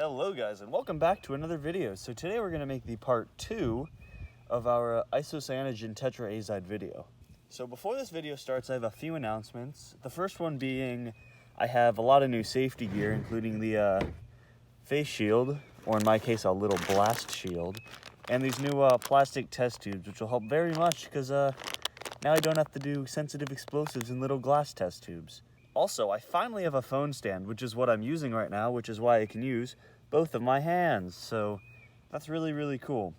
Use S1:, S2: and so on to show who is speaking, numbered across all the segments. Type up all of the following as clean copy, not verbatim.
S1: Hello guys, and welcome back to another video. So today we're going to make the part 2 of our isocyanogen tetraazide video. So before this video starts, I have a few announcements. The first one being I have a lot of new safety gear, including the face shield, or in my case a little blast shield, and these new plastic test tubes, which will help very much because now I don't have to do sensitive explosives in little glass test tubes. Also, I finally have a phone stand, which is what I'm using right now, which is why I can use both of my hands. So that's really, really cool.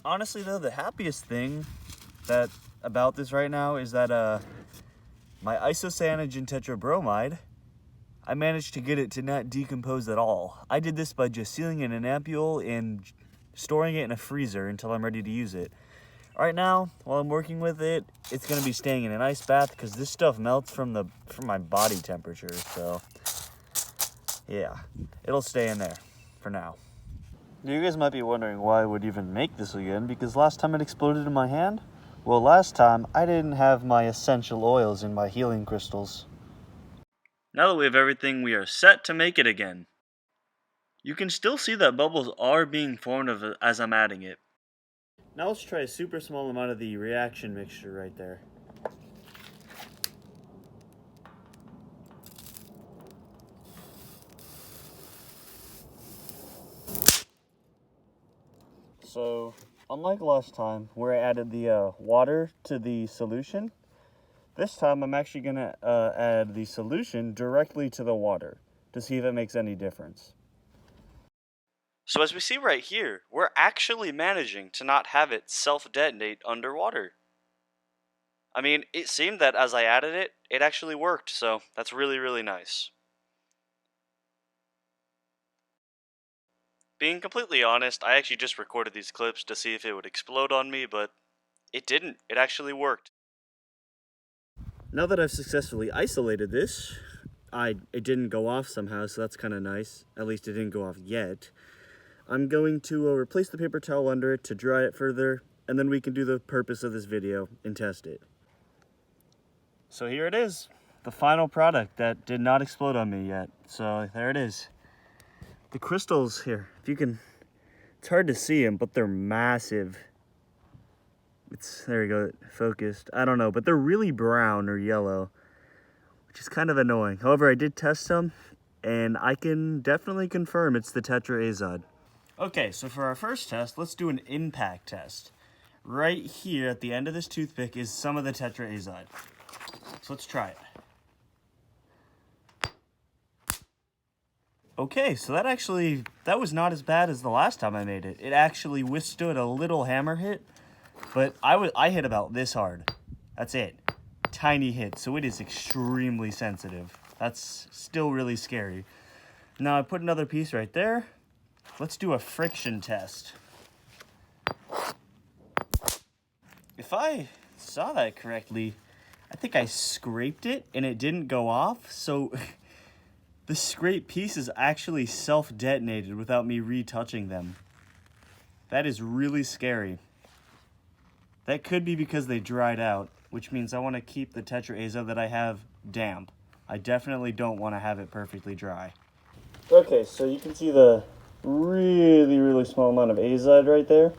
S1: Honestly though, the happiest thing about this right now is that my isocyanogen tetrabromide, I managed to get it to not decompose at all. I did this by just sealing it in an ampule and storing it in a freezer until I'm ready to use it. Right now, while I'm working with it, it's going to be staying in an ice bath because this stuff melts from my body temperature. So, yeah, it'll stay in there for now. You guys might be wondering why I would even make this again, because last time it exploded in my hand? Well, last time I didn't have my essential oils in my healing crystals. Now that we have everything, we are set to make it again. You can still see that bubbles are being formed as I'm adding it. Now let's try a super small amount of the reaction mixture right there. So, unlike last time where I added the water to the solution, this time I'm actually going to add the solution directly to the water to see if it makes any difference. So as we see right here, we're actually managing to not have it self-detonate underwater. I mean, it seemed that as I added it, it actually worked, so that's really, really nice. Being completely honest, I actually just recorded these clips to see if it would explode on me, but it didn't. It actually worked. Now that I've successfully isolated this, it didn't go off somehow, so that's kind of nice. At least it didn't go off yet. I'm going to replace the paper towel under it to dry it further, and then we can do the purpose of this video and test it. So here it is, the final product that did not explode on me yet. So there it is. The crystals here, it's hard to see them, but they're massive. There we go, focused. I don't know, but they're really brown or yellow, which is kind of annoying. However, I did test them, and I can definitely confirm it's the tetraazide. Okay, so for our first test, let's do an impact test. Right here at the end of this toothpick is some of the tetraazide. So let's try it. Okay, so that was not as bad as the last time I made it. It actually withstood a little hammer hit, but I hit about this hard. That's it. Tiny hit, so it is extremely sensitive. That's still really scary. Now I put another piece right there. Let's do a friction test. If I saw that correctly, I think I scraped it and it didn't go off, so the scraped pieces actually self-detonated without me retouching them. That is really scary. That could be because they dried out, which means I want to keep the tetraazide that I have damp. I definitely don't want to have it perfectly dry. Okay, so you can see the really, really small amount of azide right there.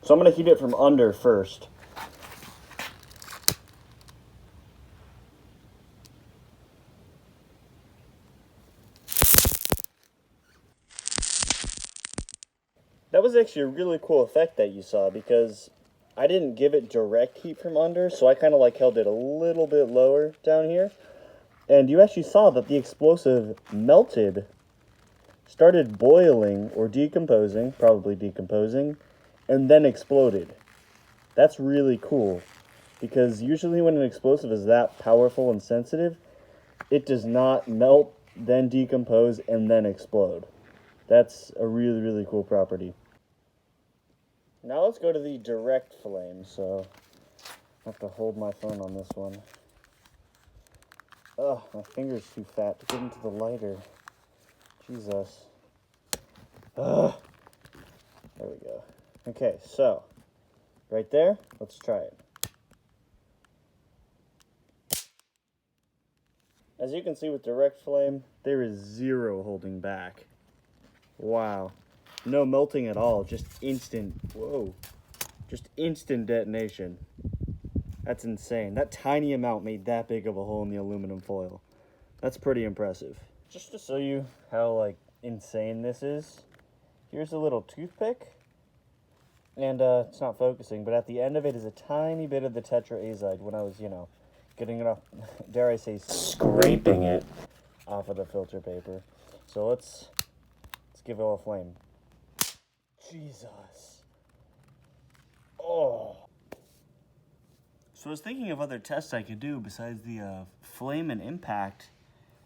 S1: So I'm going to heat it from under first. That was actually a really cool effect that you saw because I didn't give it direct heat from under, so I kind of held it a little bit lower down here. And you actually saw that the explosive melted, started boiling or decomposing, probably decomposing, and then exploded. That's really cool because usually when an explosive is that powerful and sensitive, it does not melt, then decompose, and then explode. That's a really, really cool property. Now let's go to the direct flame, so I have to hold my phone on this one. Ugh, my finger's too fat to get into the lighter. Jesus. Ugh. There we go. Okay, so, right there, let's try it. As you can see with direct flame, there is zero holding back. Wow. No melting at all, just instant, whoa. Just instant detonation. That's insane. That tiny amount made that big of a hole in the aluminum foil. That's pretty impressive. Just to show you how, like, insane this is, here's a little toothpick. And it's not focusing, but at the end of it is a tiny bit of the tetraazide when I was, you know, getting it off, dare I say, scraping it off of the filter paper. So let's give it a flame. Jesus. Oh. So I was thinking of other tests I could do besides the flame and impact,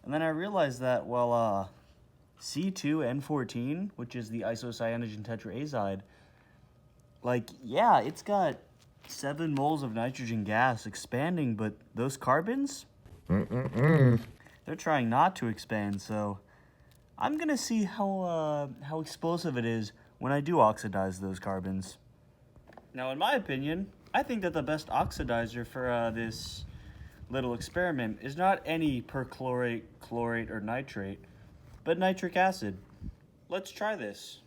S1: and then I realized that, well, C2N14, which is the isocyanogen tetraazide, like, yeah, it's got 7 moles of nitrogen gas expanding, but those carbons, they're trying not to expand, so I'm gonna see how explosive it is when I do oxidize those carbons. Now, in my opinion, I think that the best oxidizer for this little experiment is not any perchlorate, chlorate, or nitrate, but nitric acid. Let's try this.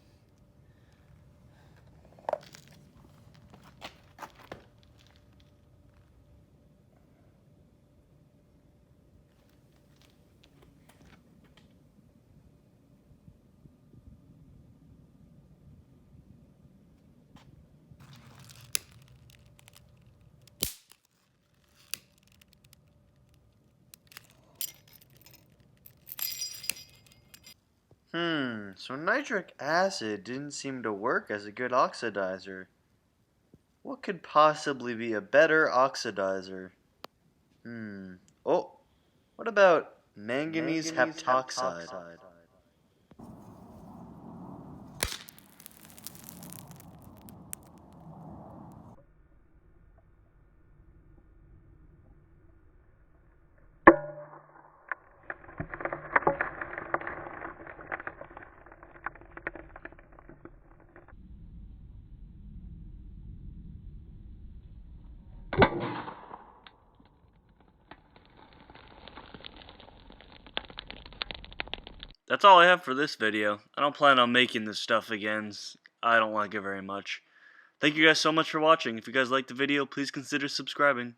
S1: So nitric acid didn't seem to work as a good oxidizer. What could possibly be a better oxidizer? Oh, what about manganese heptoxide? That's all I have for this video. I don't plan on making this stuff again. I don't like it very much. Thank you guys so much for watching. If you guys liked the video, please consider subscribing.